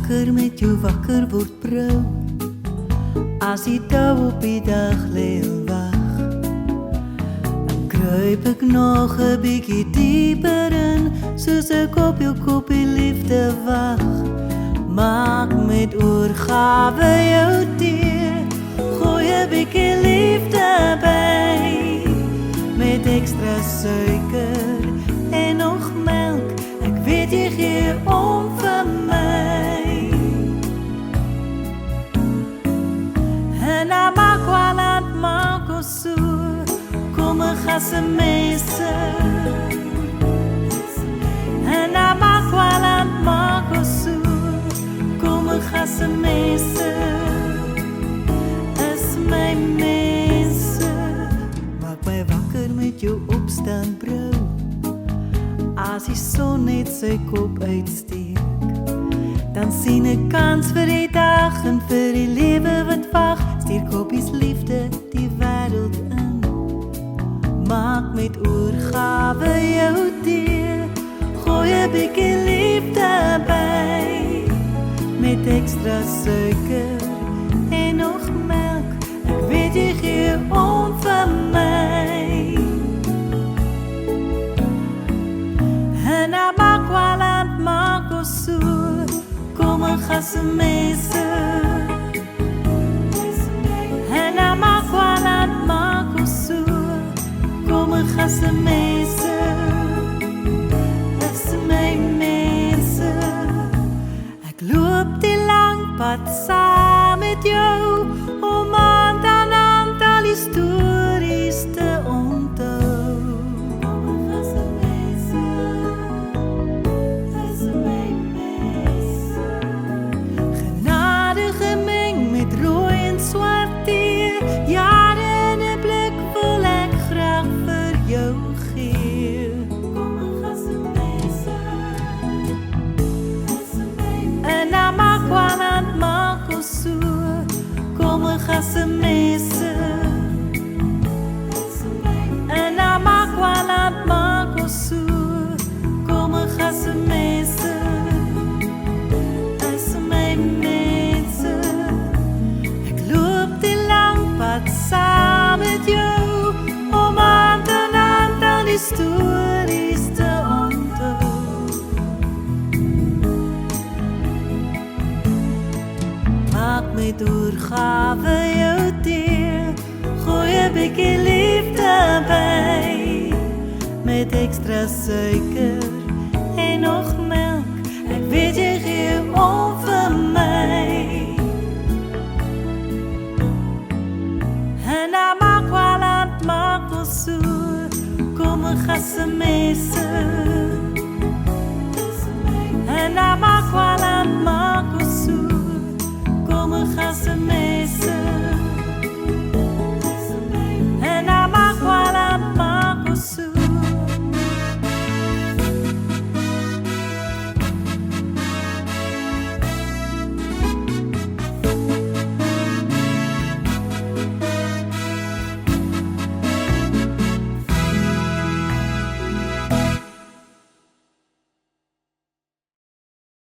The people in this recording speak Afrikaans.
wakker met jou wakker word vrou. As die touw op die dag lê en wag, dan kruip ek nog 'n bietjie dieper in, soos ek op jou koppie liefde wag. Maak met oorgawe jou tee, gooi 'n bietjie liefde by, met ekstra suiker en nog melk. Ek weet jy gee om vir my. En amakwalad makosu, kom ek gaan se messe. En amakwalad makosu, kom ek gaan se messe. Is my mense, maak my wakker met jou opstaan brou. As die son net sy kop uitsteek, dan sien ek kans vir die dag en vir die lewe wat wag. Stuur koppies liefde die wêreld in, maak met oorgawe jou tee, gooi 'n bietjie liefde by, met extra suiker en nog melk. Ek weet jy gee om vir my. En amakwalad makosu, kom ek gaan se messe. En amakwalad makosu, kom ek gaan se messe. Is my mense, ek loop die lang pad saam met jou, om aan al die stories te onthou. Se messe. En amakwalad makosu, kom ek gaan se messe. Is my mense, ek loop die lang pad saam met jou, om aan al die stories te onthou. Maak met oorgawe jou tee, gooi 'n bietjie liefde by, met extra suiker en nog melk. Ek weet jy gee om vir my. En amakwalad makosu, kom ek gaan se messe.